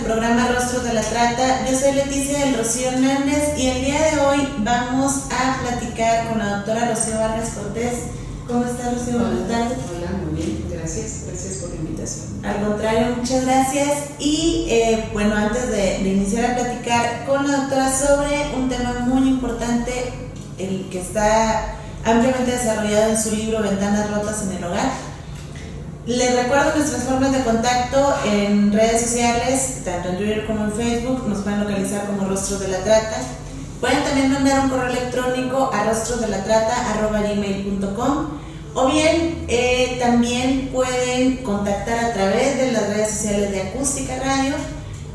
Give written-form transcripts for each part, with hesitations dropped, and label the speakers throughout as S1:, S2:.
S1: programa Rostros de la Trata. Yo soy Leticia del Rocío Hernández y el día de hoy vamos a platicar con la doctora Rocío Vargas Cortés. ¿Cómo estás, Rocío? Buenas tardes.
S2: Hola, muy bien, gracias por la invitación.
S1: Al contrario, muchas gracias. Y bueno, antes de iniciar a platicar con la doctora sobre un tema muy importante, el que está ampliamente desarrollado en su libro Ventanas Rotas en el Hogar. Les recuerdo nuestras formas de contacto en redes sociales, tanto en Twitter como en Facebook. Nos pueden localizar como Rostros de la Trata. Pueden también mandar un correo electrónico a rostrosdelatrata@gmail.com, o bien también pueden contactar a través de las redes sociales de Acústica Radio,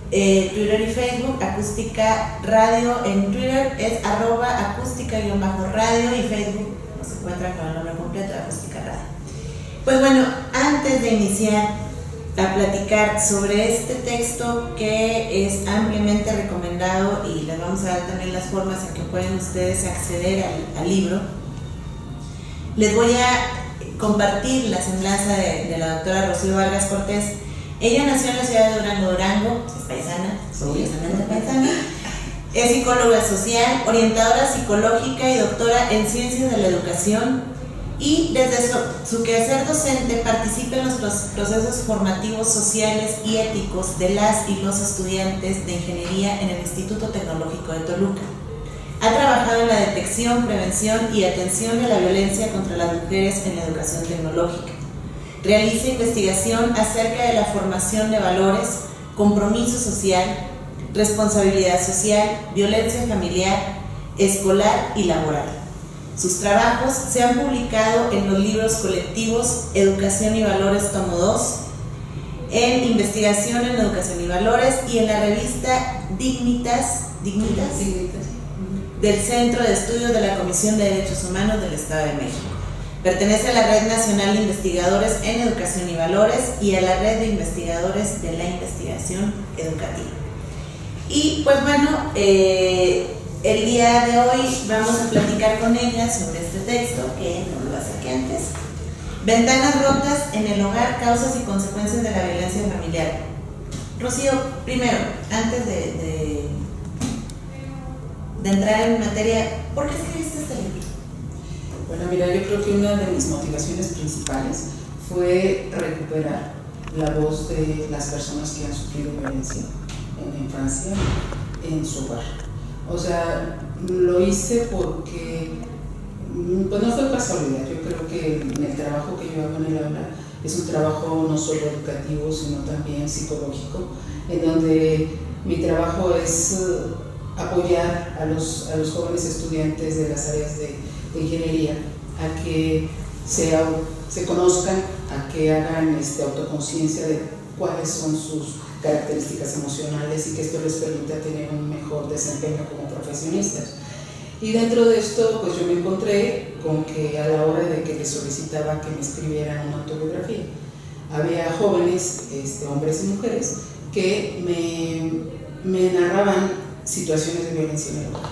S1: Twitter y Facebook. Acústica Radio en Twitter es @acústica_radio y Facebook nos encuentra con el nombre completo de Acústica Radio. Pues bueno, antes de iniciar a platicar sobre este texto que es ampliamente recomendado, y les vamos a dar también las formas en que pueden ustedes acceder al libro, les voy a compartir la semblanza de la doctora Rocío Vargas Cortés. Ella nació en la ciudad de Durango, es paisana, orgullosamente paisana. Es psicóloga social, orientadora psicológica y doctora en ciencias de la educación. Y desde su quehacer docente participa en los procesos formativos sociales y éticos de las y los estudiantes de ingeniería en el Instituto Tecnológico de Toluca. Ha trabajado en la detección, prevención y atención de la violencia contra las mujeres en la educación tecnológica. Realiza investigación acerca de la formación de valores, compromiso social, responsabilidad social, violencia familiar, escolar y laboral. Sus trabajos se han publicado en los libros colectivos Educación y Valores tomo 2, en Investigación en Educación y Valores y en la revista Dignitas del Centro de Estudios de la Comisión de Derechos Humanos del Estado de México. Pertenece a la Red Nacional de Investigadores en Educación y Valores y a la Red de Investigadores de la Investigación Educativa. Y pues bueno, el día de hoy vamos a platicar con ella sobre este texto, que no lo saqué antes. Ventanas rotas en el hogar, causas y consecuencias de la violencia familiar. Rocío, primero, antes de entrar en materia, ¿por qué escribiste este libro?
S2: Bueno, mira, yo creo que una de mis motivaciones principales fue recuperar la voz de las personas que han sufrido violencia en la infancia, en su hogar. O sea, lo hice porque, pues no fue casualidad. Yo creo que el trabajo que yo hago en el aula es un trabajo no solo educativo, sino también psicológico, en donde mi trabajo es apoyar a los jóvenes estudiantes de las áreas de ingeniería a que se conozcan, a que hagan autoconciencia de cuáles son sus características emocionales y que esto les permita tener un mejor desempeño como profesionistas. Y dentro de esto, pues yo me encontré con que a la hora de que les solicitaba que me escribieran una autobiografía, había jóvenes, hombres y mujeres, que me narraban situaciones de violencia en el hogar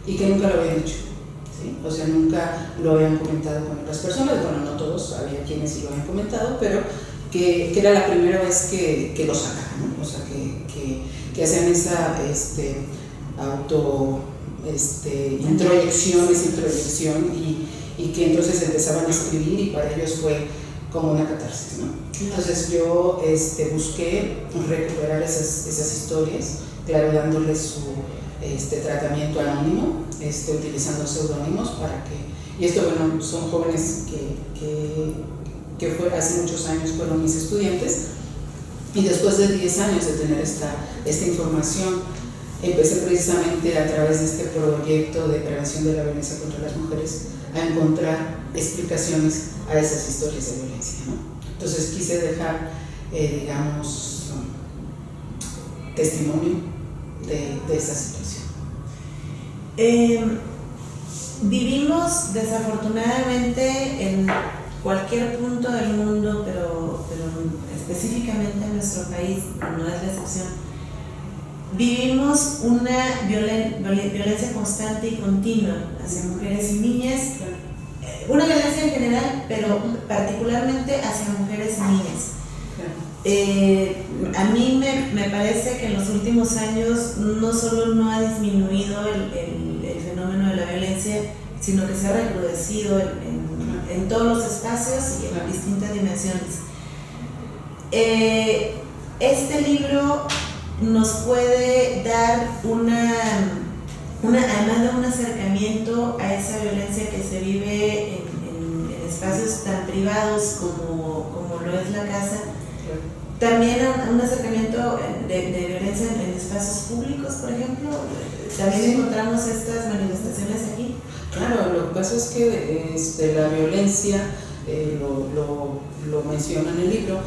S2: y que nunca lo habían hecho, ¿sí? O sea, nunca lo habían comentado con otras personas. Bueno, no todos, había quienes sí lo habían comentado, pero que era la primera vez que lo sacaban, ¿no? O sea, que hacían esa introyección y que entonces empezaban a escribir, y para ellos fue como una catarsis, ¿no? Entonces yo busqué recuperar esas historias, claro, dándoles su tratamiento anónimo, utilizando seudónimos para que, y esto, bueno, son jóvenes que fue hace muchos años fueron mis estudiantes, y después de 10 años de tener esta información, empecé precisamente a través de este proyecto de prevención de la violencia contra las mujeres a encontrar explicaciones a esas historias de violencia, ¿no? Entonces quise dejar, testimonio de esa situación.
S1: Vivimos desafortunadamente en cualquier punto del mundo, pero específicamente en nuestro país no es la excepción. Vivimos una violencia constante y continua hacia mujeres y niñas, una violencia en general, pero particularmente hacia mujeres y niñas. a mí me parece que en los últimos años no solo no ha disminuido el fenómeno de la violencia, sino que se ha recrudecido en todos los espacios y en distintas dimensiones. Este libro nos puede dar además de un acercamiento a esa violencia que se vive en espacios tan privados como lo es la casa, también un acercamiento de violencia en espacios públicos, por ejemplo. También encontramos estas manifestaciones aquí.
S2: Claro, lo que pasa es que la violencia, lo menciona en el libro,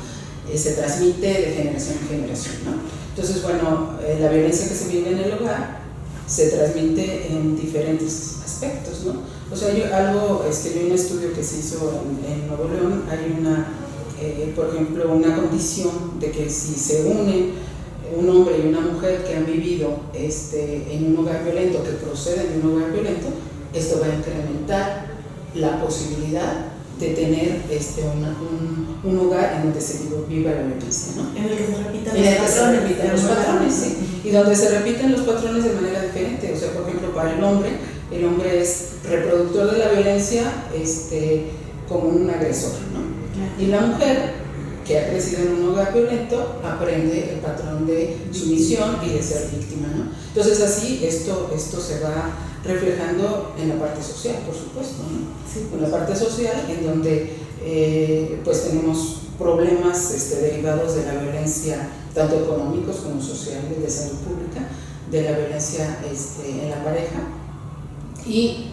S2: se transmite de generación en generación, ¿no? Entonces, bueno, la violencia que se vive en el hogar se transmite en diferentes aspectos, ¿no? O sea, yo en un estudio que se hizo en Nuevo León, hay por ejemplo, una condición de que si se unen un hombre y una mujer que han vivido en un hogar violento, que proceden de un hogar violento, esto va a incrementar la posibilidad de tener un hogar en donde se viva la violencia, ¿no?
S1: En el que se repitan
S2: los patrones, sí, y donde se repiten los patrones de manera diferente. O sea, por ejemplo, para el hombre es reproductor de la violencia como un agresor, ¿no? Y la mujer, que ha crecido en un hogar violento, aprende el patrón de sumisión y de ser víctima, ¿no? Entonces así esto se va reflejando en la parte social, por supuesto, ¿no? Sí. En la parte social, en donde pues tenemos problemas derivados de la violencia, tanto económicos como sociales, de salud pública, de la violencia en la pareja. Y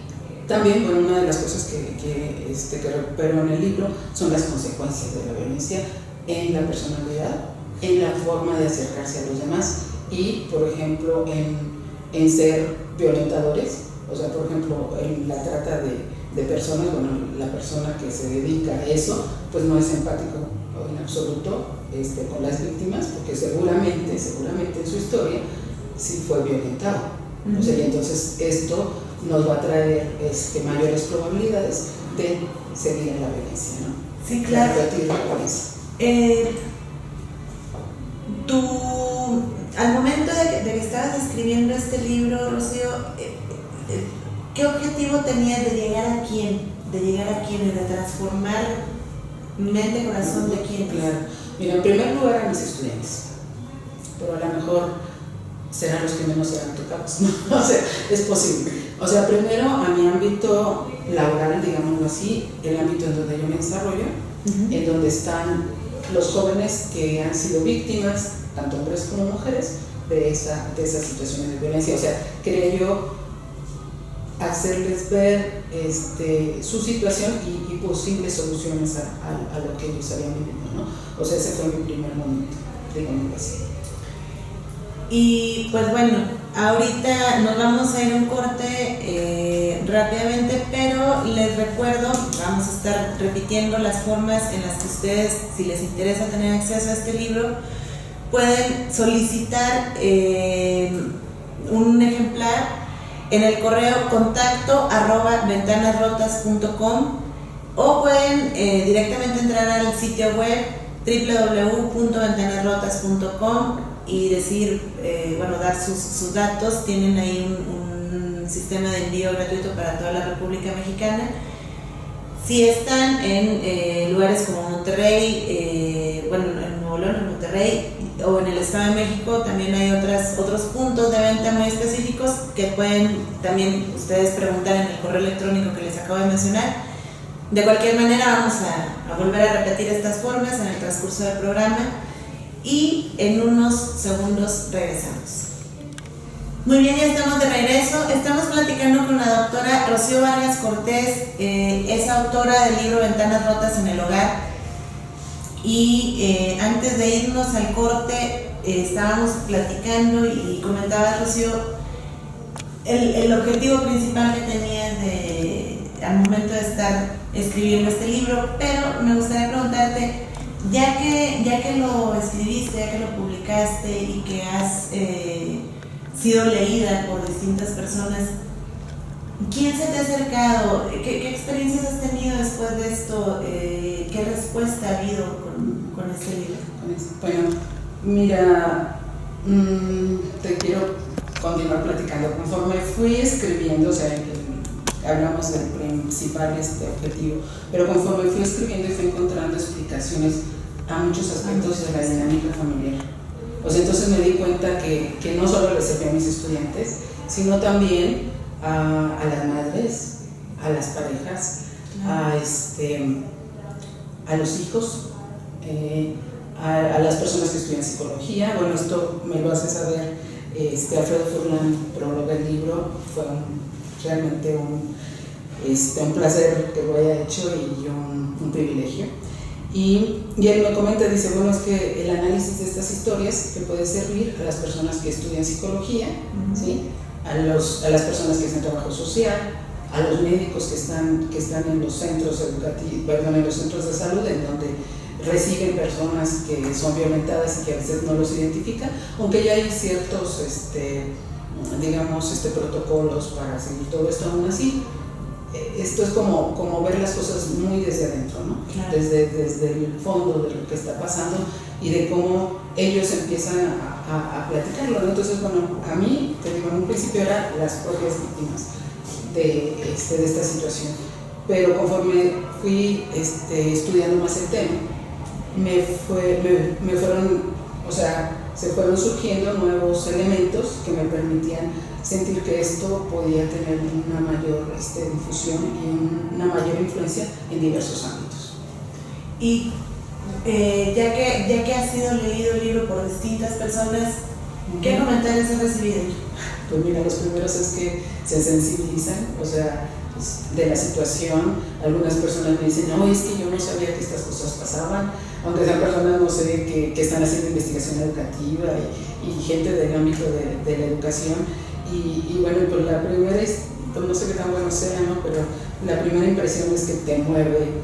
S2: también, bueno, una de las cosas que recupero en el libro son las consecuencias de la violencia en la personalidad, en la forma de acercarse a los demás y, por ejemplo, en ser violentadores. O sea, por ejemplo, en la trata de personas, bueno, la persona que se dedica a eso, pues no es empático en absoluto con las víctimas, porque seguramente en su historia sí fue violentado. O sea, y entonces esto nos va a traer mayores probabilidades de seguir en la violencia, ¿no?
S1: Sí, claro.
S2: Repetir la violencia.
S1: Al momento de que estabas escribiendo este libro, Rocío, ¿qué objetivo tenías de llegar a quién? De transformar mente, corazón de quién.
S2: Claro. Mira, en primer lugar a mis estudiantes, pero a lo mejor serán los que menos serán tocados, ¿no? O sea, es posible. O sea, primero a mi ámbito laboral, digámoslo así, el ámbito en donde yo me desarrollo, en donde están los jóvenes que han sido víctimas, tanto hombres como mujeres, de esas situaciones de violencia. O sea, quería yo hacerles ver su situación y posibles soluciones a lo que ellos habían vivido, ¿no? O sea, ese fue mi primer momento, digámoslo así.
S1: Y pues bueno, ahorita nos vamos a ir a un corte rápidamente, pero les recuerdo, vamos a estar repitiendo las formas en las que ustedes, si les interesa tener acceso a este libro, pueden solicitar un ejemplar en el correo contacto@ventanasrotas.com o pueden directamente entrar al sitio web www.ventanasrotas.com y decir, dar sus datos. Tienen ahí un sistema de envío gratuito para toda la República Mexicana. Si están en lugares como Monterrey, en Nuevo León, en Monterrey o en el Estado de México, también hay otros puntos de venta muy específicos que pueden también ustedes preguntar en el correo electrónico que les acabo de mencionar. De cualquier manera, vamos a volver a repetir estas formas en el transcurso del programa y en unos segundos regresamos. Muy bien, ya estamos de regreso. Estamos platicando con la doctora Rocío Vargas Cortés, es autora del libro Ventanas Rotas en el Hogar. Y antes de irnos al corte, estábamos platicando y comentaba Rocío el objetivo principal que tenías al momento de estar escribiendo este libro, pero me gustaría preguntarte, ya que lo escribiste, ya que lo publicaste y que has sido leída por distintas personas, ¿quién se te ha acercado? ¿Qué experiencias has tenido después de esto? ¿Qué respuesta ha habido con este libro?
S2: Bueno, Mira, te quiero continuar platicando. Conforme fui escribiendo, o sea, hablamos del principal objetivo, pero conforme fui escribiendo y fui encontrando explicaciones a muchos aspectos de la dinámica familiar. O sea, entonces me di cuenta que no solo les servía a mis estudiantes, sino también a las madres, a las parejas, a los hijos, a las personas que estudian psicología. Bueno, esto me lo hace saber Alfredo Furlan, prologa el libro. Fue realmente un placer que lo haya hecho y un privilegio. Y él me comenta, dice, bueno, es que el análisis de estas historias que puede servir a las personas que estudian psicología, ¿sí? a las personas que hacen trabajo social, a los médicos que están en los centros educativos, en los centros de salud, en donde reciben personas que son violentadas y que a veces no los identifican, aunque ya hay ciertos, protocolos para seguir todo esto. Aún así, esto es como ver las cosas muy desde adentro, ¿no? Claro. Desde el fondo de lo que está pasando y de cómo ellos empiezan a platicarlo, ¿no? Entonces, bueno, a mí, te digo, en un principio eran las propias víctimas de esta situación, pero conforme fui estudiando más el tema, se fueron surgiendo nuevos elementos que me permitían sentir que esto podía tener una mayor difusión y una mayor influencia en diversos ámbitos.
S1: Y ya que ha sido leído el libro por distintas personas, ¿qué comentarios has recibido?
S2: Pues mira, los primeros es que se sensibilizan, o sea, de la situación. Algunas personas me dicen, no, es que yo no sabía que estas cosas pasaban, aunque sean personas, no sé, que están haciendo investigación educativa y gente del ámbito de la educación. Y bueno, pues la primera es, pues no sé qué tan bueno sea, ¿no? Pero la primera impresión es que te mueve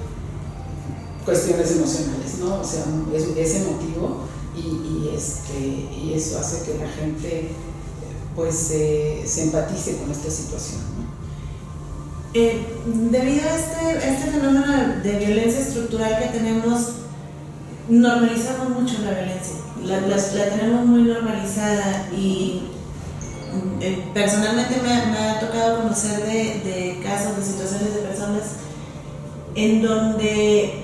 S2: cuestiones emocionales, ¿no? O sea, es emotivo y eso hace que la gente pues se empatice con esta situación, ¿no?
S1: Debido a este fenómeno de violencia estructural que tenemos, normalizamos mucho la violencia, la tenemos muy normalizada y personalmente me ha tocado conocer de casos, de situaciones de personas en donde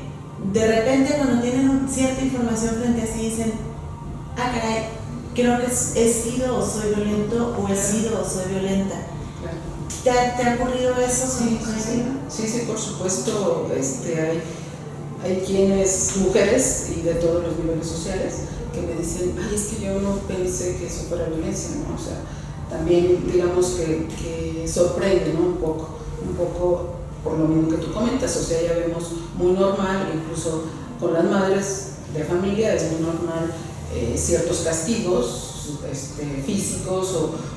S1: de repente cuando tienen cierta información frente a sí dicen, ah caray, creo que he sido o soy violento o he sido o soy violenta. ¿Te ha ocurrido eso?
S2: Sí, por supuesto. Hay quienes, mujeres y de todos los niveles sociales, que me dicen, ay, es que yo no pensé que eso fuera violencia, ¿no? O sea, también digamos que sorprende, ¿no? Un poco por lo mismo que tú comentas. O sea, ya vemos muy normal, incluso con las madres de familia es muy normal ciertos castigos físicos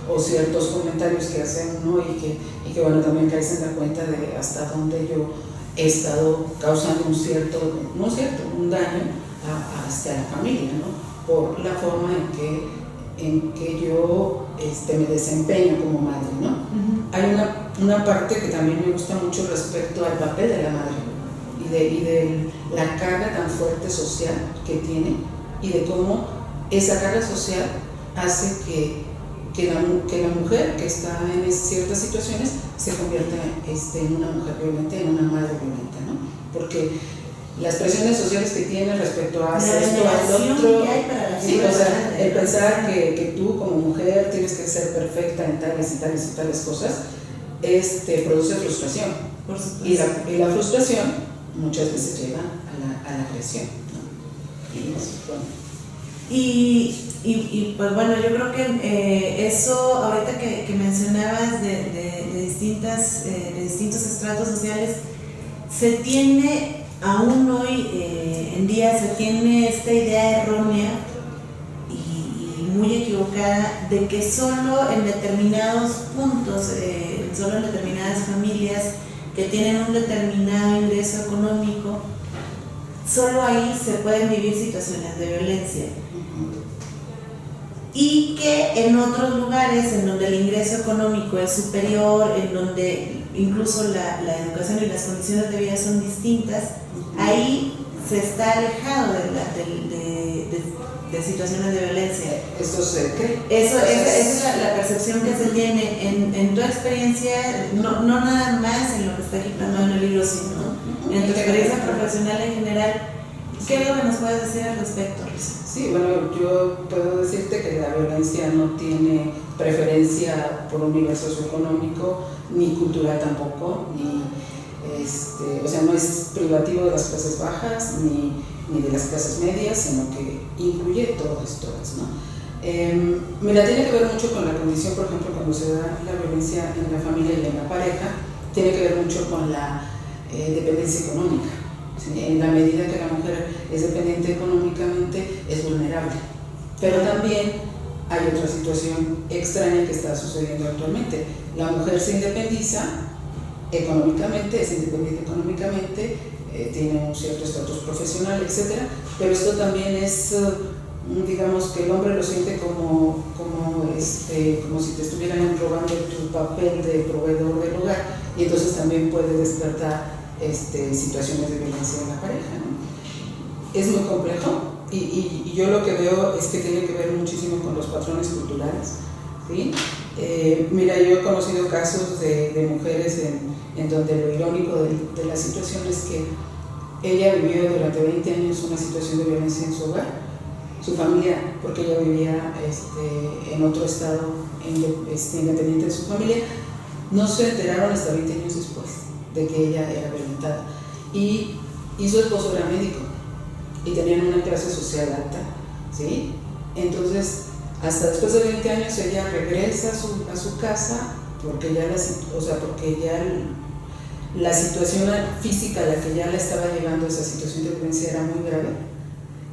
S2: o ciertos comentarios que hacen, ¿no? y que bueno, también caes en la cuenta de hasta dónde yo he estado causando un daño hasta la familia, ¿no? Por la forma en que yo me desempeño como madre, ¿no? Uh-huh. Hay una parte que también me gusta mucho respecto al papel de la madre y de la carga tan fuerte social que tiene y de cómo esa carga social hace que la mujer que está en ciertas situaciones se convierta en una mujer violenta, en una madre violenta, ¿no? Porque las presiones sociales que tiene respecto a esto, al otro, sí, o sea, el pensar que tú como mujer tienes que ser perfecta en tales cosas, produce frustración.
S1: Por supuesto.
S2: Y la frustración muchas veces lleva a la agresión, ¿no? Y eso, bueno.
S1: Y pues bueno, yo creo que eso ahorita que mencionabas de distintos estratos sociales, se tiene aún hoy en día se tiene esta idea errónea y muy equivocada de que solo en determinados puntos, solo en determinadas familias que tienen un determinado ingreso económico, solo ahí se pueden vivir situaciones de violencia. Y que en otros lugares en donde el ingreso económico es superior, en donde incluso la educación y las condiciones de vida son distintas, ahí se está alejado de de situaciones de violencia.
S2: Esto se cree.
S1: Esa es la percepción que se tiene. En tu experiencia, no nada más en lo que está aquí plasmado en el libro, sino en tu experiencia profesional en general, ¿qué es lo que nos puedes decir al respecto, Rocío?
S2: Sí, bueno, yo puedo decirte que la violencia no tiene preferencia por un nivel socioeconómico, ni cultural tampoco, ni o sea, no es privativo de las clases bajas, ni de las clases medias, sino que incluye todas, ¿no? Mira, tiene que ver mucho con la condición, por ejemplo, cuando se da la violencia en la familia y en la pareja, tiene que ver mucho con la dependencia económica. ¿Sí? En la medida que la mujer es dependiente económicamente, es vulnerable. Pero también hay otra situación extraña que está sucediendo actualmente. La mujer se independiza económicamente, es independiente económicamente, tiene un cierto estatus profesional, etc. Pero esto también es, digamos, que el hombre lo siente como si te estuvieran robando tu papel de proveedor del hogar, y entonces también puede despertar situaciones de violencia en la pareja, ¿no? Es muy complejo y yo lo que veo es que tiene que ver muchísimo con los patrones culturales, ¿sí? Mira, yo he conocido casos de mujeres en donde lo irónico de la situación es que ella vivió durante 20 años una situación de violencia en su hogar, su familia, porque ella vivía en otro estado independiente de su familia, no se enteraron hasta 20 años después de que ella era violentada, y su esposo era médico y tenían una clase social alta, ¿sí? Entonces, hasta después de 20 años ella regresa a su casa porque ya la situación física a la que ya la estaba llevando esa situación de violencia era muy grave,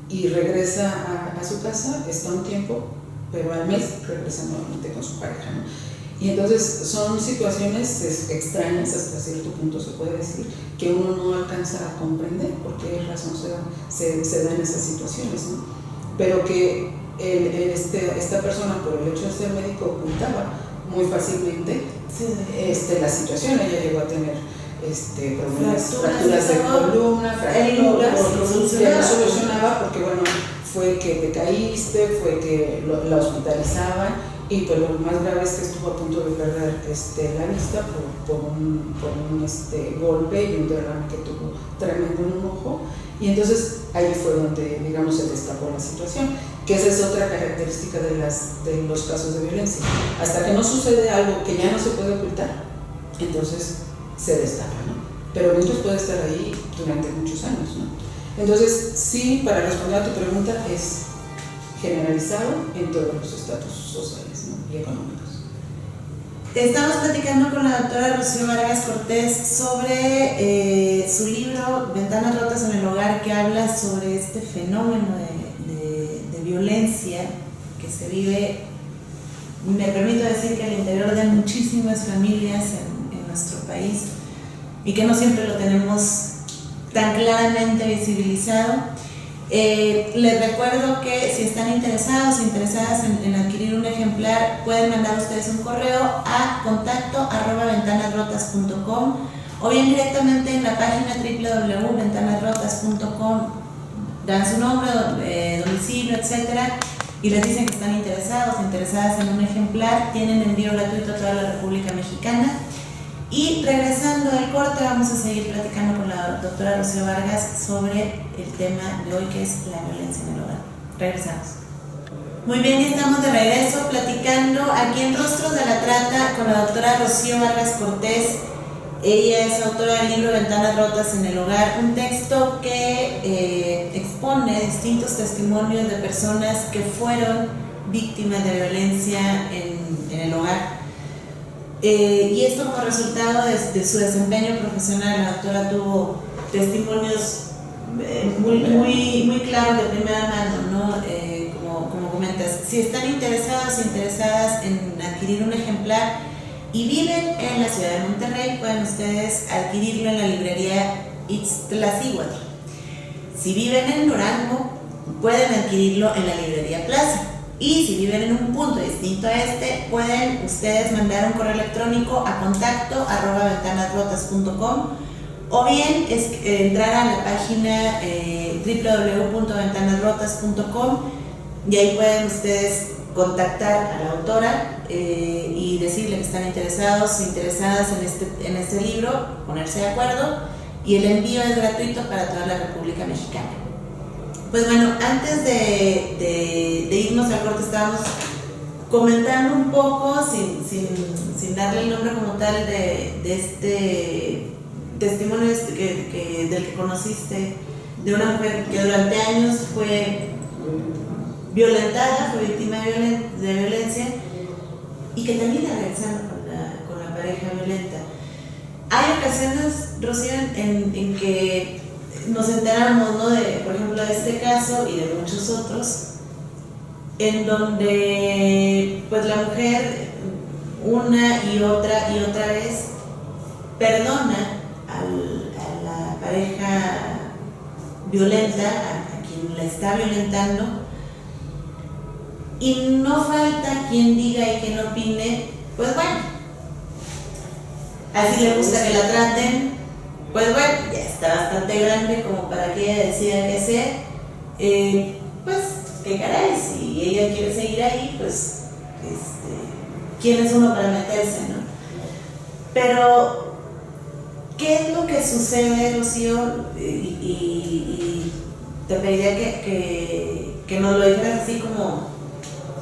S2: y regresa a su casa, está un tiempo, pero al mes regresa nuevamente con su pareja, ¿no? Y entonces son situaciones extrañas, hasta cierto punto se puede decir, que uno no alcanza a comprender por qué razón se dan esas situaciones, ¿no? Pero que esta persona, por el hecho de ser médico, ocultaba muy fácilmente la situación. Ella llegó a tener problemas, fracturas de columna, que no solucionaba porque, bueno, fue que te caíste, fue que la hospitalizaban, y pues lo más grave es que estuvo a punto de perder la vista por un golpe y un derrame que tuvo tremendo en un ojo. Y entonces ahí fue donde, digamos, se destapó la situación, que esa es otra característica de los casos de violencia. Hasta que no sucede algo que ya no se puede ocultar, entonces se destapa, ¿no? Pero mientras puede estar ahí durante muchos años, ¿no? Entonces, sí, para responder a tu pregunta, es generalizado en todos los estatus sociales, ¿no? Y económicos.
S1: Estamos platicando con la doctora Rocío Vargas Cortés sobre su libro Ventanas rotas en el hogar, que habla sobre este fenómeno de violencia que se vive, me permito decir que al interior de muchísimas familias en nuestro país, y que no siempre lo tenemos tan claramente visibilizado. Les recuerdo que si están interesadas en adquirir un ejemplar, pueden mandar ustedes un correo a contacto@ventanasrotas.com, o bien directamente en la página www.ventanasrotas.com, dan su nombre, domicilio, etcétera, y les dicen que están interesadas en un ejemplar. Tienen envío gratuito a toda la República Mexicana. Y regresando del corte, vamos a seguir platicando con la doctora Rocío Vargas sobre el tema de hoy, que es la violencia en el hogar. Regresamos. Muy bien, ya estamos de regreso platicando aquí en Rostros de la Trata con la doctora Rocío Vargas Cortés. Ella es autora del libro Ventanas rotas en el hogar, un texto que expone distintos testimonios de personas que fueron víctimas de violencia en el hogar. Y esto como resultado de su desempeño profesional. La doctora tuvo testimonios muy claros de primera mano, ¿no? Como comentas, si están interesadas en adquirir un ejemplar y viven en la ciudad de Monterrey, pueden ustedes adquirirlo en la librería Ixtlacíhuatl. Si viven en Durango, pueden adquirirlo en la librería Plaza. Y si viven en un punto distinto a este, pueden ustedes mandar un correo electrónico a contacto@ventanasrotas.com, o bien entrar a la página www.ventanasrotas.com y ahí pueden ustedes contactar a la autora y decirle que están interesadas en este libro, ponerse de acuerdo, y el envío es gratuito para toda la República Mexicana. Pues bueno, antes de irnos al corte estábamos comentando un poco, sin darle el nombre como tal, de este testimonio del que conociste, de una mujer que durante años fue violentada, fue víctima de violencia, y que termina regresando con la pareja violenta. Hay ocasiones, Rocío, en que nos enteramos, ¿no?, por ejemplo, de este caso y de muchos otros, en donde pues la mujer una y otra vez perdona a la pareja violenta, a quien la está violentando, y no falta quien diga y quien opine, pues bueno, así le gusta que la traten, pues bueno, ya está bastante grande como para que ella decida qué hacer, pues qué caray, si ella quiere seguir ahí, pues ¿quién es uno para meterse, no? Pero ¿qué es lo que sucede, Rocío? Y te pediría que nos lo dijeras así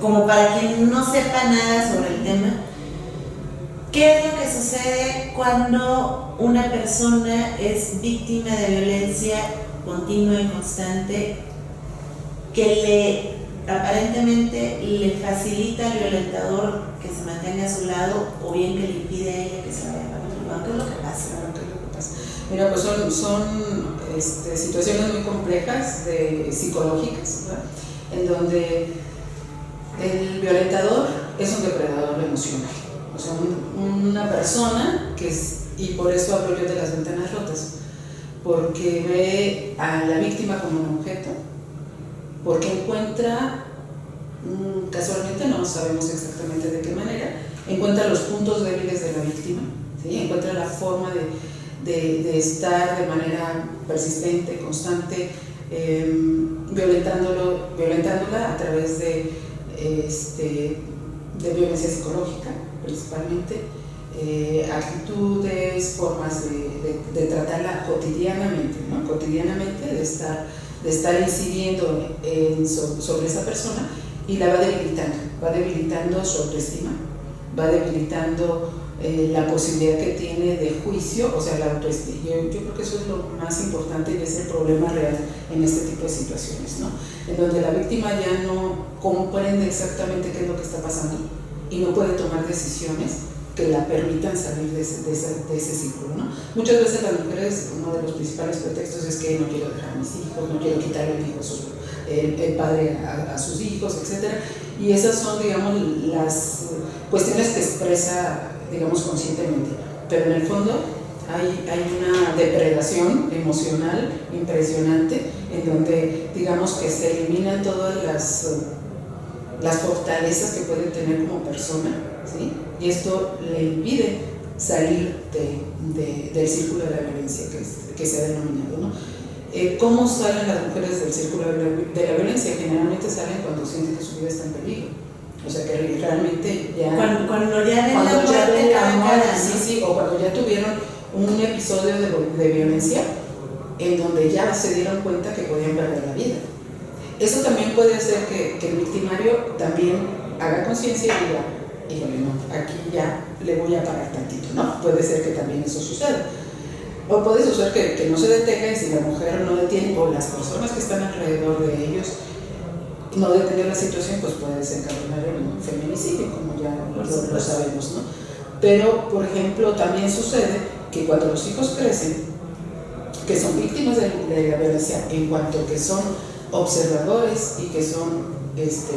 S1: como para quien no sepa nada sobre el tema. ¿Qué es lo que sucede cuando una persona es víctima de violencia continua y constante, que aparentemente le facilita al violentador que se mantenga a su lado, o bien que le impide a ella que se vaya para otro lado? ¿Qué es lo que pasa?
S2: Mira, pues son situaciones muy complejas, psicológicas, ¿verdad?, en donde el violentador es un depredador emocional, o sea, una persona que es, y por eso hablo yo de las ventanas rotas, porque ve a la víctima como un objeto, porque encuentra, casualmente no sabemos exactamente de qué manera, encuentra los puntos débiles de la víctima, ¿sí?, encuentra la forma de estar de manera persistente, constante, violentándola a través de violencia psicológica, principalmente, actitudes, formas de tratarla cotidianamente, ¿no?, cotidianamente, de estar incidiendo sobre esa persona, y la va debilitando su autoestima, va debilitando la posibilidad que tiene de juicio, o sea, la autoestima. Yo creo que eso es lo más importante y es el problema real en este tipo de situaciones, ¿no?, en donde la víctima ya no comprende exactamente qué es lo que está pasando y no puede tomar decisiones que la permitan salir de ese círculo, ¿no? Muchas veces las mujeres, uno de los principales pretextos es que no quiero dejar a mis hijos, no quiero quitarle el padre a sus hijos, etc. Y esas son, digamos, las cuestiones que expresa, digamos, conscientemente, pero en el fondo hay una depredación emocional impresionante, en donde, digamos, que se eliminan todas las fortalezas que puede tener como persona, ¿sí?, y esto le impide salir del círculo de la violencia que se ha denominado, ¿no? ¿Cómo salen las mujeres del círculo de la violencia? Generalmente salen cuando sienten que su vida está en peligro, o sea, que realmente ya
S1: cuando ya ven la muerte cara,
S2: sí, o cuando ya tuvieron un episodio de violencia en donde ya se dieron cuenta que podían perder la vida. Eso también puede hacer que el victimario también haga conciencia y diga, híjole, no, aquí ya le voy a parar tantito, ¿no? Puede ser que también eso suceda. O puede suceder que no se detenga, y si la mujer no detiene, o las personas que están alrededor de ellos no detienen la situación, pues puede desencadenar en un feminicidio, como ya lo sabemos, ¿no? Pero, por ejemplo, también sucede que cuando los hijos crecen, que son víctimas de la violencia, en cuanto que son observadores y que son,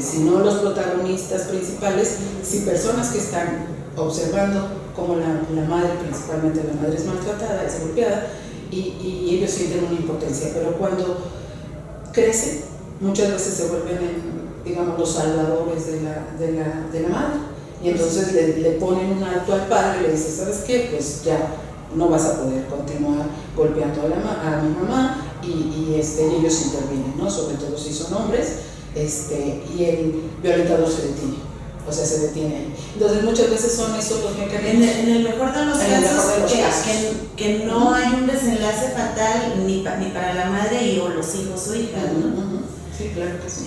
S2: si no los protagonistas principales, si personas que están observando cómo la madre, principalmente la madre, es maltratada, es golpeada, y ellos sienten una impotencia, pero cuando crecen, muchas veces se vuelven, digamos, los salvadores de la madre, y entonces le ponen un alto al padre y le dicen, ¿sabes qué? Pues ya no vas a poder continuar golpeando a mi mamá, y ellos intervienen, ¿no?, sobre todo si son hombres, y el violentador se detiene, o sea, se detiene ahí. Entonces muchas veces son esos los mecanismos.
S1: En el mejor de los casos, que no hay un desenlace fatal ni para la madre o los hijos o hijas, ¿no?
S2: Sí, claro que sí.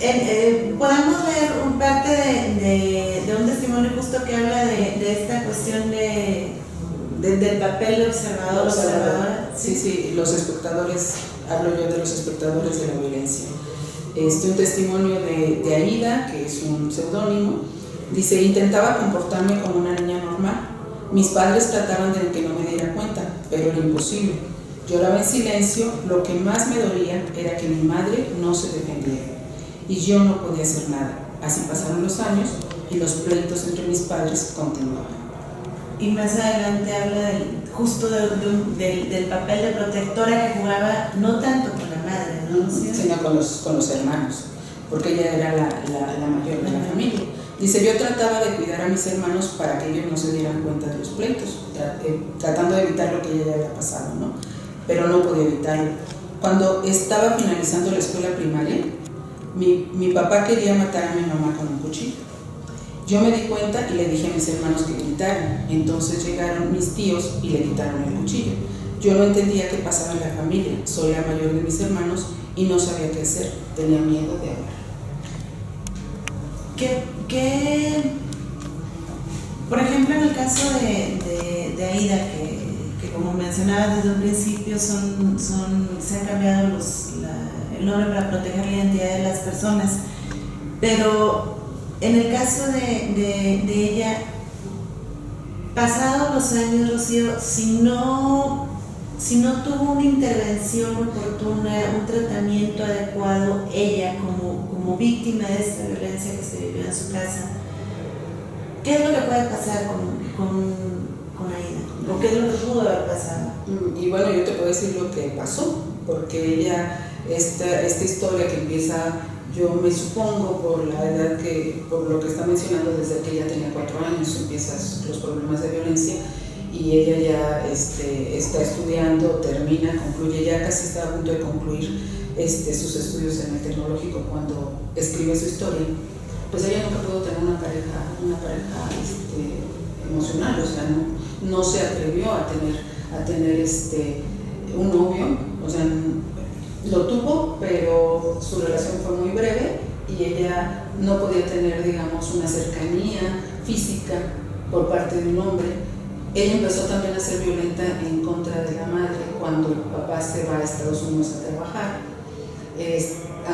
S1: Podemos leer un parte de un testimonio justo que habla de esta cuestión del papel de observador, observadora.
S2: Sí, los espectadores, hablo yo de los espectadores de la violencia. Un testimonio de Aida, que es un seudónimo, dice: intentaba comportarme como una niña normal. Mis padres trataban de que no me diera cuenta, pero era imposible. Lloraba en silencio. Lo que más me dolía era que mi madre no se defendiera y yo no podía hacer nada. Así pasaron los años y los pleitos entre mis padres continuaban.
S1: Y más adelante habla justo del papel de protectora que jugaba, no tanto con la madre, ¿no?
S2: Sino con los hermanos, porque ella era la mayor de la familia. Dice: yo trataba de cuidar a mis hermanos para que ellos no se dieran cuenta de los pleitos, tratando de evitar lo que ella ya había pasado, ¿no? Pero no podía evitarlo. Cuando estaba finalizando la escuela primaria, mi papá quería matar a mi mamá con un cuchillo. Yo me di cuenta y le dije a mis hermanos que gritaran. Entonces llegaron mis tíos y le quitaron el cuchillo. Yo no entendía qué pasaba en la familia. Soy la mayor de mis hermanos y no sabía qué hacer. Tenía miedo de hablar.
S1: Por ejemplo, en el caso de Aida, que como mencionaba desde un principio, se han cambiado el nombre para proteger la identidad de las personas, pero en el caso de ella, pasados los años, Rocío, si no tuvo una intervención oportuna, un tratamiento adecuado, ella como víctima de esta violencia que se vivió en su casa, ¿qué es lo que puede pasar con Aida? ¿O qué es lo que pudo haber pasado?
S2: Y bueno, yo te puedo decir lo que pasó, porque ella, esta historia que empieza, yo me supongo por la edad por lo que está mencionando, desde que ella tenía 4 años empiezan los problemas de violencia, y ella ya está estudiando, termina, concluye, ya casi está a punto de concluir sus estudios en el tecnológico cuando escribe su historia. Pues ella nunca pudo tener una pareja emocional, o sea, no se atrevió a tener un novio, o sea, lo tuvo, pero su relación fue muy breve y ella no podía tener, digamos, una cercanía física por parte de un hombre. Ella empezó también a ser violenta en contra de la madre cuando el papá se va a Estados Unidos a trabajar.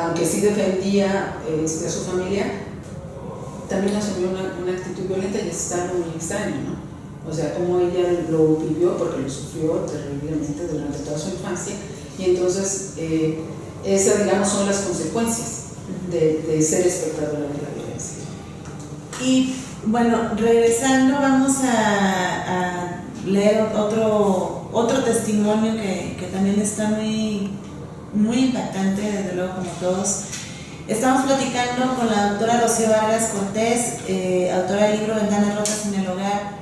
S2: Aunque sí defendía a su familia, también asumió una actitud violenta, y es algo muy extraño, ¿no? O sea, como ella lo vivió, porque lo sufrió terriblemente durante toda su infancia, y entonces esas, digamos, son las consecuencias de ser espectadora de la violencia.
S1: Y bueno, regresando, vamos a leer otro testimonio que también está muy, muy impactante, desde luego, como todos. Estamos platicando con la doctora Rocío Vargas Cortés, autora del libro Ventanas Rotas en el Hogar.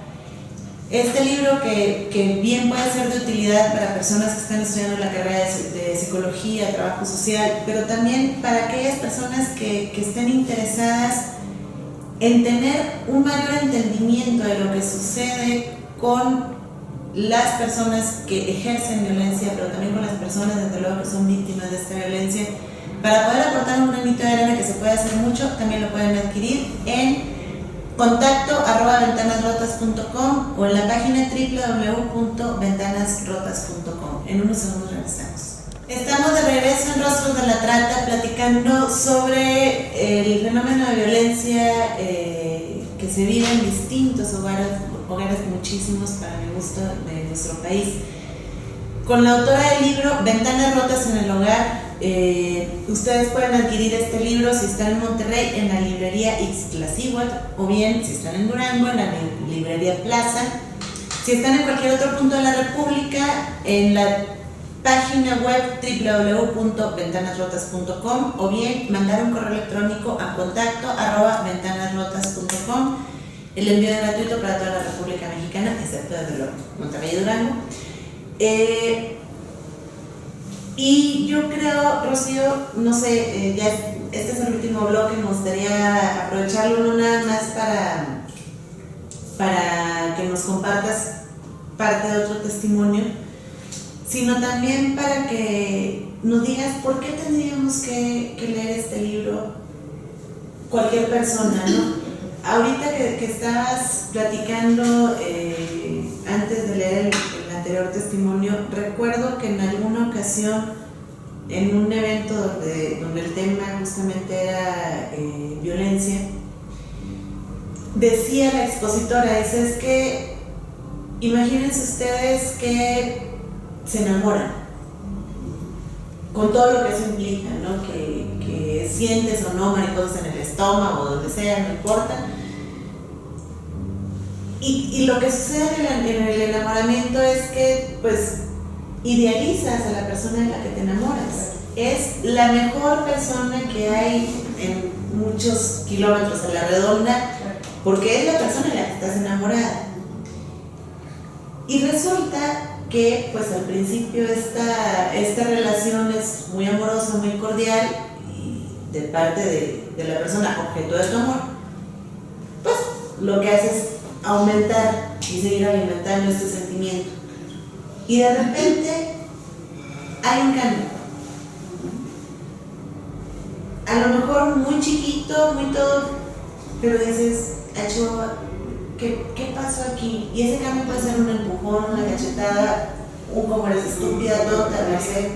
S1: Este libro que bien puede ser de utilidad para personas que están estudiando la carrera de psicología, trabajo social, pero también para aquellas personas que estén interesadas en tener un mayor entendimiento de lo que sucede con las personas que ejercen violencia, pero también con las personas, desde luego, que son víctimas de esta violencia. Para poder aportar un granito de arena, que se puede hacer mucho, también lo pueden adquirir en contacto@ventanasrotas.com o en la página www.ventanasrotas.com. En unos segundos regresamos. Estamos de regreso en Rostros de la Trata, platicando sobre el fenómeno de violencia que se vive en distintos hogares muchísimos, para mi gusto, de nuestro país. Con la autora del libro Ventanas Rotas en el Hogar. Ustedes pueden adquirir este libro si están en Monterrey, en la librería Ixtlacihuatl, o bien si están en Durango, en la librería Plaza. Si están en cualquier otro punto de la República, en la página web www.ventanasrotas.com, o bien mandar un correo electrónico a contacto@ventanasrotas.com. El envío es gratuito para toda la República Mexicana, excepto desde luego Monterrey y Durango. Y yo creo, Rocío, no sé, ya este es el último bloque, me gustaría aprovecharlo no nada más para que nos compartas parte de otro testimonio, sino también para que nos digas por qué tendríamos que leer este libro cualquier persona, ¿no? Ahorita que estabas platicando antes de leer el anterior testimonio, recuerdo que en alguna ocasión, en un evento donde el tema justamente era violencia, decía la expositora, es que imagínense ustedes que se enamoran, con todo lo que eso implica, ¿no? Que sientes o no mariposas en el estómago o donde sea, no importa. Y lo que sucede en el enamoramiento es que, pues, idealizas a la persona de la que te enamoras. Es la mejor persona que hay en muchos kilómetros a la redonda, porque es la persona de la que estás enamorada. Y resulta que pues al principio esta relación es muy amorosa, muy cordial, y de parte de la persona objeto de tu amor, pues lo que hace es aumentar y seguir alimentando este sentimiento. Y de repente hay un cambio. A lo mejor muy chiquito, muy todo, pero dices, ¿qué pasó aquí? Y ese cambio puede ser un empujón, una cachetada, un como eres estúpida, tonta, no sé.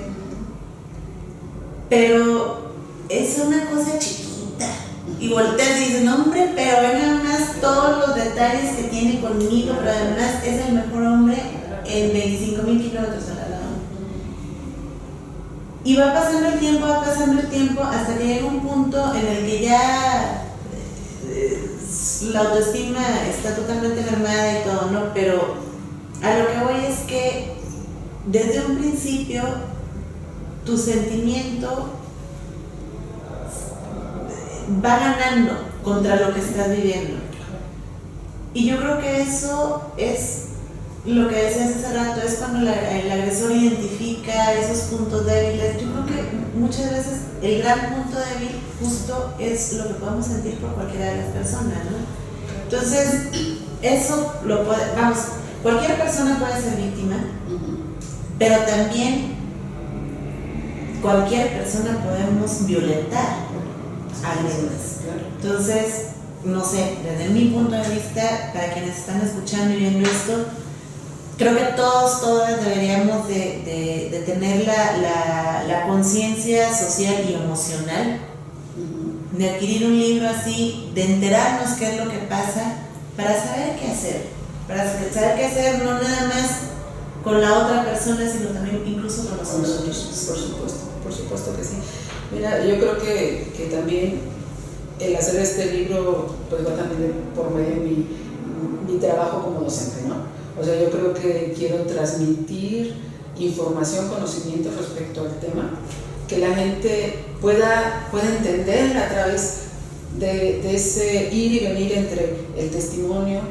S1: Pero es una cosa chiquita. Y volteas y dices, no hombre, pero ven nada más todos los detalles que tiene conmigo, pero además es el mejor hombre en 25,000 kilómetros a la redonda. Y va pasando el tiempo, hasta que llega un punto en el que ya la autoestima está totalmente mermada y todo, ¿no? Pero a lo que voy es que desde un principio tu sentimiento va ganando contra lo que estás viviendo. Y yo creo que eso es lo que decías hace rato, es cuando el agresor identifica esos puntos débiles. Yo creo que muchas veces el gran punto débil justo es lo que podemos sentir por cualquiera de las personas, ¿no? Entonces, eso lo puede, vamos, cualquier persona puede ser víctima, pero también cualquier persona podemos violentar a alguien más. Entonces, no sé, desde mi punto de vista, para quienes están escuchando y viendo esto, creo que todas deberíamos de tener la conciencia social y emocional de adquirir un libro así, de enterarnos qué es lo que pasa, para saber qué hacer, no nada más con la otra persona, sino también incluso con nosotros.
S2: Por supuesto que sí. Mira, yo creo que también el hacer este libro pues va también por medio de mi trabajo como docente, ¿no? O sea, yo creo que quiero transmitir información, conocimiento respecto al tema, que la gente pueda entender a través de ese ir y venir entre el testimonio,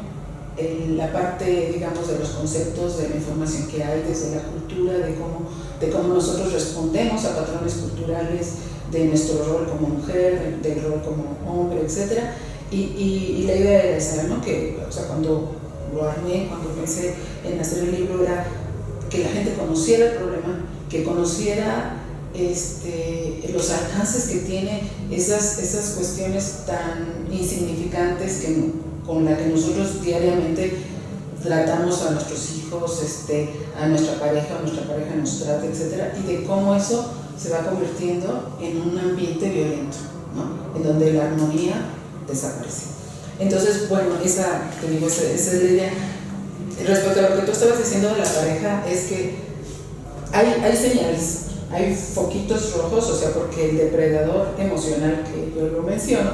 S2: la parte, digamos, de los conceptos, de la información que hay desde la cultura, de cómo nosotros respondemos a patrones culturales, de nuestro rol como mujer, del rol como hombre, etc. Y la idea era esa, ¿no? Que, o sea, cuando lo armé, cuando pensé en hacer el libro, era que la gente conociera el problema, que conociera los alcances que tiene esas cuestiones tan insignificantes con las que nosotros diariamente tratamos a nuestros hijos, a nuestra pareja nos trata, etc. Y de cómo eso se va convirtiendo en un ambiente violento, ¿no? En donde la armonía desaparece. Entonces, bueno, esa es la idea. Respecto a lo que tú estabas diciendo de la pareja, es que hay señales, hay foquitos rojos, o sea, porque el depredador emocional, que yo lo menciono,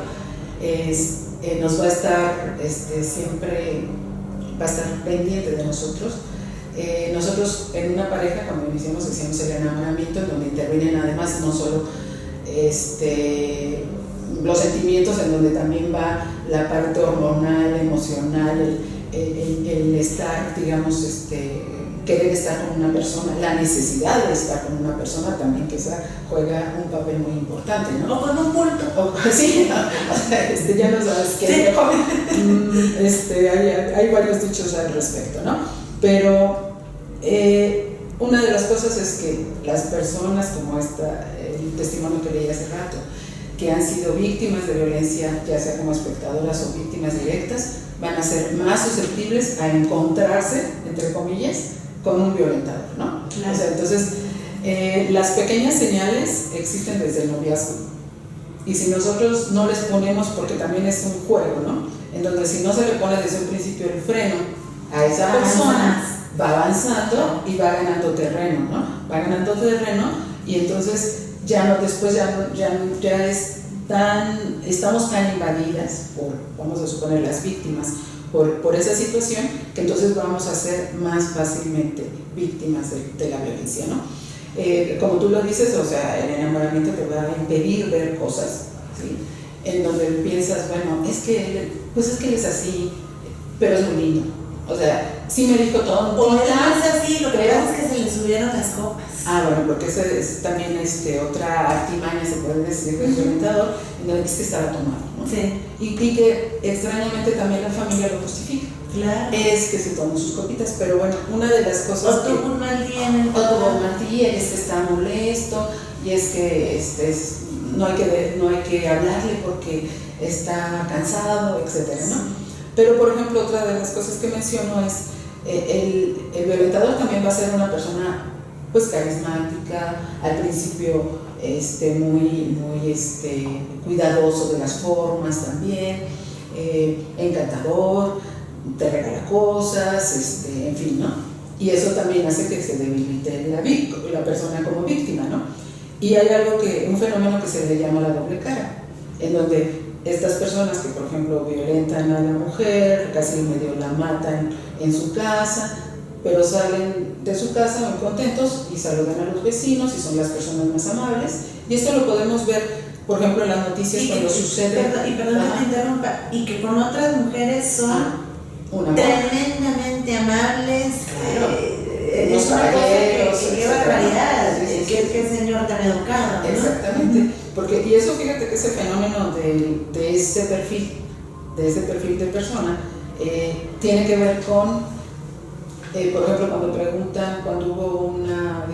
S2: nos va a estar siempre, va a estar pendiente de nosotros. Nosotros en una pareja, cuando iniciamos, hacíamos el enamoramiento, en donde intervienen además no solo los sentimientos, en donde también va la parte hormonal, emocional, el estar, digamos, que querer estar con una persona, la necesidad de estar con una persona también, que esa juega un papel muy importante, ¿no?
S1: O con un bulto.
S2: Sí, o sea, ya no sabes qué es mejor. Hay varios dichos al respecto, ¿no? Pero una de las cosas es que las personas, como el testimonio que leí hace rato, que han sido víctimas de violencia, ya sea como espectadoras o víctimas directas, van a ser más susceptibles a encontrarse, entre comillas, con un violentador, ¿no?
S1: Claro.
S2: O sea, entonces, las pequeñas señales existen desde el noviazgo. Y si nosotros no les ponemos, porque también es un juego, ¿no? En donde si no se le pone desde un principio el freno a esa persona, va avanzando y va ganando terreno, ¿no? Va ganando terreno y entonces estamos tan invadidas vamos a suponer, las víctimas por esa situación, que entonces vamos a ser más fácilmente víctimas de la violencia, ¿no? Como tú lo dices, o sea, el enamoramiento te va a impedir ver cosas, ¿sí? En donde piensas, bueno, es que él es así, pero es muy lindo. O sea, sí me dijo todo.
S1: O no es así, lo que pasa es que se le subieron las copas.
S2: Bueno, porque esa es también otra artimaña, se puede decir, del violentador, en donde es que estaba tomado, ¿no?
S1: Sí.
S2: Y que extrañamente también la familia lo justifica.
S1: Claro.
S2: Es que se tomó sus copitas, pero bueno, una de las cosas.
S1: O tuvo un mal día en el
S2: trabajo. O tuvo un mal día, y es que está molesto, y es que no hay que hablarle porque está cansado, etcétera, ¿no? Pero, por ejemplo, otra de las cosas que menciono es el violentador también va a ser una persona pues carismática, al principio muy cuidadoso de las formas también, encantador, te regala cosas, en fin, ¿no? Y eso también hace que se debilite la persona como víctima, ¿no? Y hay un fenómeno que se le llama la doble cara, en donde estas personas que, por ejemplo, violentan a la mujer, casi medio la matan en su casa, pero salen de su casa muy contentos y saludan a los vecinos y son las personas más amables. Y esto lo podemos ver, por ejemplo, en las noticias cuando sucede.
S1: Perdón que te interrumpa, y que con otras mujeres son tremendamente amables.
S2: Claro.
S1: Es una cosa que barbaridad, que señor tan educado, ¿no?
S2: Exactamente. Y eso, fíjate que ese fenómeno de ese perfil de persona tiene que ver con, por ejemplo, cuando preguntan, cuando hubo una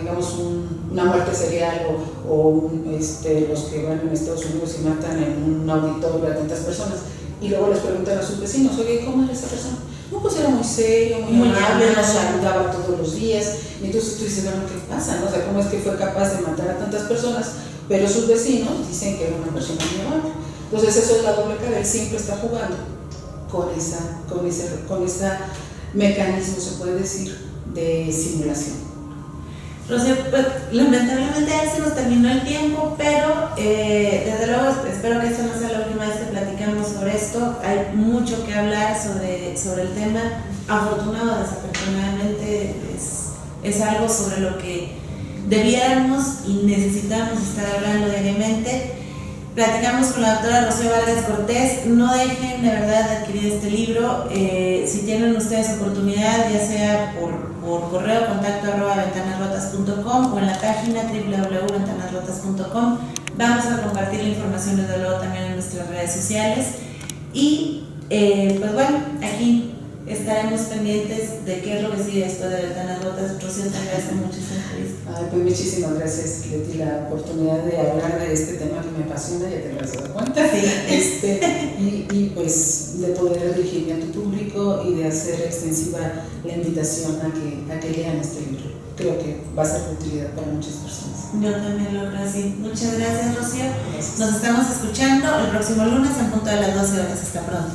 S2: muerte serial o los que van en Estados Unidos y matan en un auditorio a tantas personas, y luego les preguntan a sus vecinos, oye, ¿cómo era esa persona? No, pues era muy serio, muy amable, nos saludaba todos los días, y entonces tú dices, bueno, ¿qué pasa? ¿No? O sea, ¿cómo es que fue capaz de matar a tantas personas? Pero sus vecinos dicen que era una persona muy amable. Entonces eso es la doble cara, él siempre está jugando con ese mecanismo, se puede decir, de simulación.
S1: Rocío, pues lamentablemente ya se nos terminó el tiempo, pero desde luego espero que esta no sea la última vez que platicamos sobre esto. Hay mucho que hablar sobre el tema. Afortunado o desafortunadamente es algo sobre lo que debiéramos y necesitamos estar hablando diariamente. Platicamos con la doctora Rocío Vargas Cortés. No dejen de verdad de adquirir este libro. Si tienen ustedes oportunidad, ya sea por correo contacto@ventanasrotas.com o en la página www.ventanasrotas.com, vamos a compartir la información desde luego también en nuestras redes sociales. Y pues bueno, aquí estaremos pendientes de qué es lo que sigue esto de Ventanas Rotas. Rocío, te agradezco mucho esta entrevista.
S2: Pues muchísimas gracias, Leti, la oportunidad de hablar de este tema que me apasiona, ya te habrás dado cuenta.
S1: Sí.
S2: Y pues de poder dirigirme a tu público y de hacer extensiva la invitación a que lean este libro. Creo que va a ser de utilidad para muchas personas.
S1: Yo también lo creo así. Muchas gracias, Rocío.
S2: Gracias.
S1: Nos estamos escuchando el próximo lunes en punto de las 12 horas. Hasta pronto.